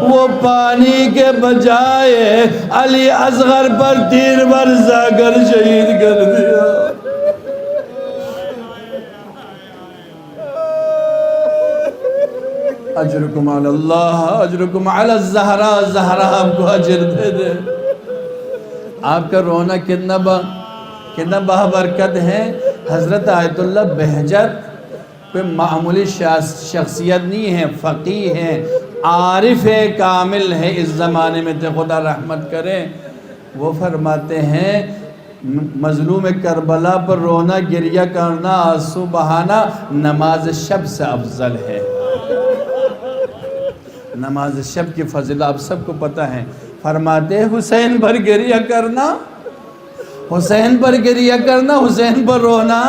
وہ پانی کے بجائے علی اصغر پر تیر برسا کر شہید کر دیا۔ اجرکم علی اللہ، اجرکم علی الزہراء، زہرا آپ کو اجر دے دے۔ آپ کا رونا کتنا بابرکت ہے۔ حضرت آیت اللہ بہجت کوئی معمولی شخصیت نہیں ہے، فقیہ ہے، عارف ہے، کامل ہے اس زمانے میں، تے خدا رحمت کرے۔ وہ فرماتے ہیں مظلوم کربلا پر رونا گریہ کرنا آنسو بہانا نماز شب سے افضل ہے۔ نماز شب کی فضیلت آپ سب کو پتہ ہے۔ فرماتے حسین پر گریہ کرنا، حسین پر گریہ کرنا، حسین پر رونا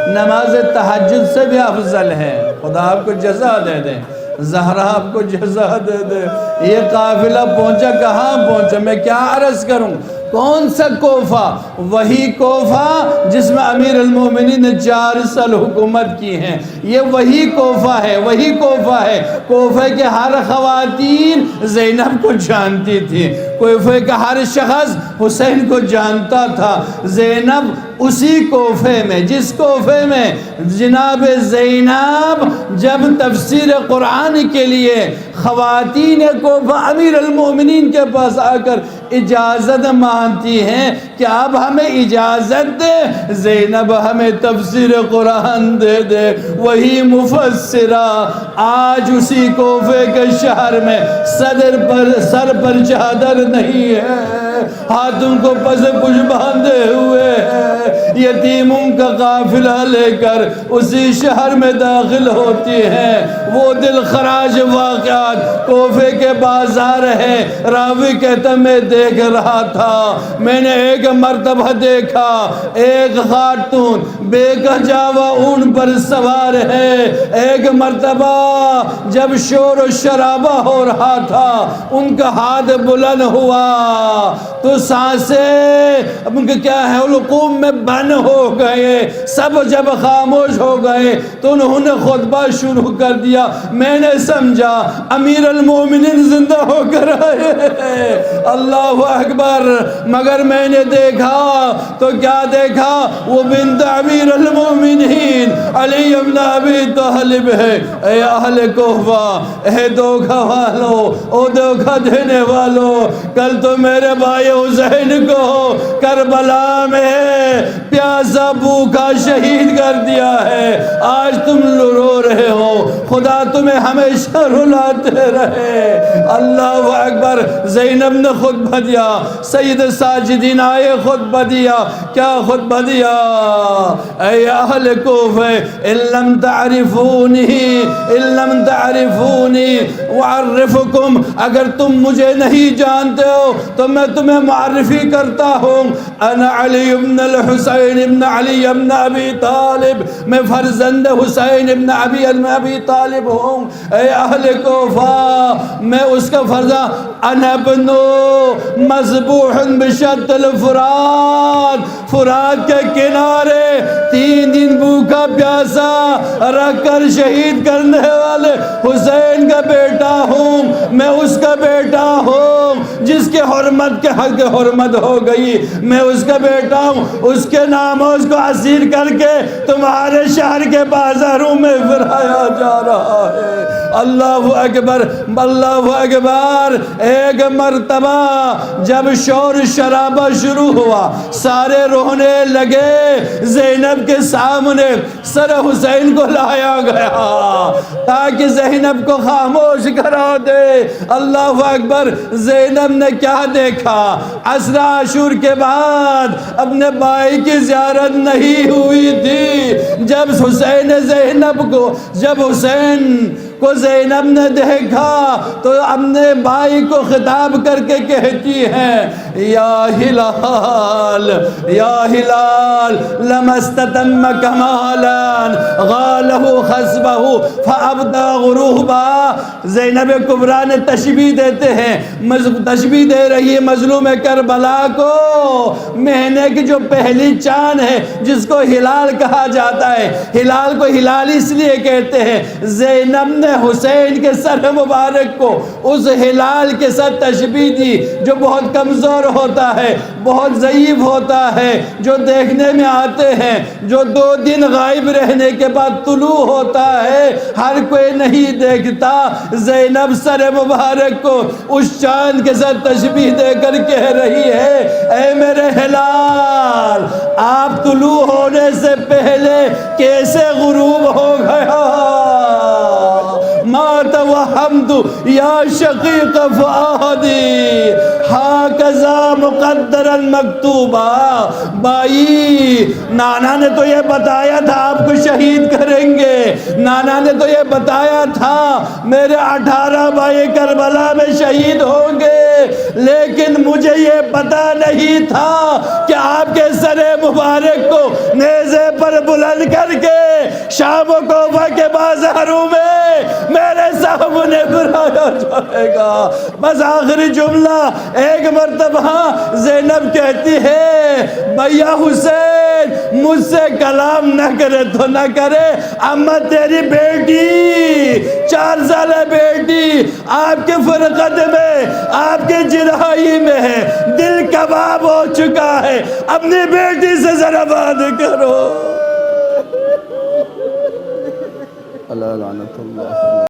نماز تہجد سے بھی افضل ہے۔ خدا آپ کو جزا دے دے، زہرا آپ کو جزا دے دے۔ یہ قافلہ پہنچا کہاں پہنچا، میں کیا عرض کروں؟ کون سا کوفہ؟ وہی کوفہ جس میں امیر المومنین نے 4 سال حکومت کی ہے۔ یہ وہی کوفہ ہے، وہی کوفہ ہے۔ کوفہ کے ہر خواتین زینب کو جانتی تھی، کوفہ کا ہر شخص حسین کو جانتا تھا۔ زینب اسی کوفے میں، جس کوفے میں جناب زینب جب تفسیر قرآن کے لیے خواتین کوفہ امیر المومنین کے پاس آ کر اجازت مانگتی ہیں کہ اب ہمیں اجازت دے، زینب ہمیں تفسیر قرآن دے دے، وہی مفسرہ آج اسی کوفے کے شہر میں سر پر چادر نہیں ہے، ہاتھوں کو پس پش باندھے ہوئے ہے، یتیموں کا قافلہ لے کر اسی شہر میں داخل ہوتی ہیں۔ وہ دل خراج واقعات کوفے کے بازار ہے۔ راوی کہتا میں دیکھ رہا تھا، میں نے ایک مرتبہ دیکھا ایک خاتون بے کجاوا اون پر سوار ہے۔ ایک مرتبہ جب شور و شرابہ ہو رہا تھا ان کا ہاتھ بلند ہوا تو سانسیں ان کے کیا ہے حلقوم میں بند ہو گئے، سب جب خاموش ہو گئے تو انہوں نے خطبہ شروع کر دیا۔ میں نے سمجھا امیر المومنین زندہ ہو کر آئے ہیں، اللہ اکبر۔ مگر میں نے دیکھا تو کیا دیکھا؟ وہ بنت امیر المومنین علی بن ابی طالب ہے۔ اے اہل کوفہ، اے دھوکہ والو، او دھوکہ دینے والو، کل تو میرے بھائی حسین کو کربلا میں پیاسا بھوکا شہید کر دیا ہے، آج تم رو رہے ہو، خدا تمہیں ہمیشہ رلاتے رہے۔ اللہ اکبر۔ زینب نے خطبہ دیا، سید ساجدین آئے خطبہ دیا، کیا خطبہ دیا؟ اے اہل کوفہ، ان لم تعرفونی وعرفکم، اگر تم مجھے نہیں جانتے ہو تو میں تمہیں معرفی کرتا ہوں۔ انا علی بن الحسین بن علی بن ابی طالب، میں فرزند حسین بن ابی طالب ہوں۔ اے اہل کوفہ، میں اس کا فرزند، انا ابن مذبوح بشط الفرات، فرات کے کنارے 3 دن بھوکا پیاسا رکھ کر شہید کرنے والے حسین کا بیٹا ہوں۔ میں اس کا بیٹا ہوں جس کے حرمت کے حق حرمت ہو گئی، میں اس کا بیٹا ہوں، اس کے ناموز کو اسیر کر کے تمہارے شہر کے بازاروں میں پھرایا جا رہا ہے۔ اللہ اکبر اللہ اکبر۔ ایک مرتبہ جب شور شرابہ شروع ہوا، سارے رونے لگے، زینب کے سامنے سر حسین کو لایا گیا تاکہ زینب کو خاموش کرا دے۔ اللہ اکبر۔ زینب نے کیا دیکھا؟ عصر عاشور کے بعد اپنے بھائی کی زیارت نہیں ہوئی تھی۔ جب حسین کو زینب نے دیکھا تو اپنے بھائی کو خطاب کر کے کہتی ہے، یا ہلال یا ہلال لما استتم کمالا غالہ خصبہ فابدى غروبا۔ زینب کبریٰ نے تشبیہ دیتے ہیں، تشبیہ دے رہی ہے مظلوم کربلا کو، مہینے کی جو پہلی چاند ہے جس کو ہلال کہا جاتا ہے، ہلال کو ہلال اس لیے کہتے ہیں، زینب نے حسین کے سر مبارک کو اس ہلال کے ساتھ تشبیہ دی جو بہت کمزور ہوتا ہے، بہت ضعیف ہوتا ہے، جو دیکھنے میں آتے ہیں، جو 2 دن غائب رہنے کے بعد طلوع ہوتا ہے، ہر کوئی نہیں دیکھتا۔ زینب سر مبارک کو اس چاند کے ساتھ تشبیہ دے کر کہہ رہی ہے، اے میرے ہلال، آپ طلوع ہونے سے پہلے کیسے غروب ہو گیا؟ ما توہمت یا شقیق فؤادی ہاکذا مقدرا مکتوبا۔ بھائی، نانا نے تو یہ بتایا تھا آپ کو شہید کریں گے، نانا نے تو یہ بتایا تھا میرے 18 بھائی کربلا میں شہید ہوں گے، لیکن مجھے یہ پتا نہیں تھا کہ آپ کے سر مبارک کو نیزے پر بلند کر کے شام و کوفہ کے بازاروں میں میرے سامنے برایا جائے گا۔ بس آخری جملہ، ایک مرتبہ زینب کہتی ہے، بھیا حسین مجھ سے کلام نہ کرے تو نہ کرے، اما تیری بیٹی 4 سالہ بیٹی آپ کے فرقت میں، آپ کے جراحی میں ہے، دل کباب ہو چکا ہے، اپنی بیٹی سے ذرا بات کرو۔ اللہ لعنت اللہ۔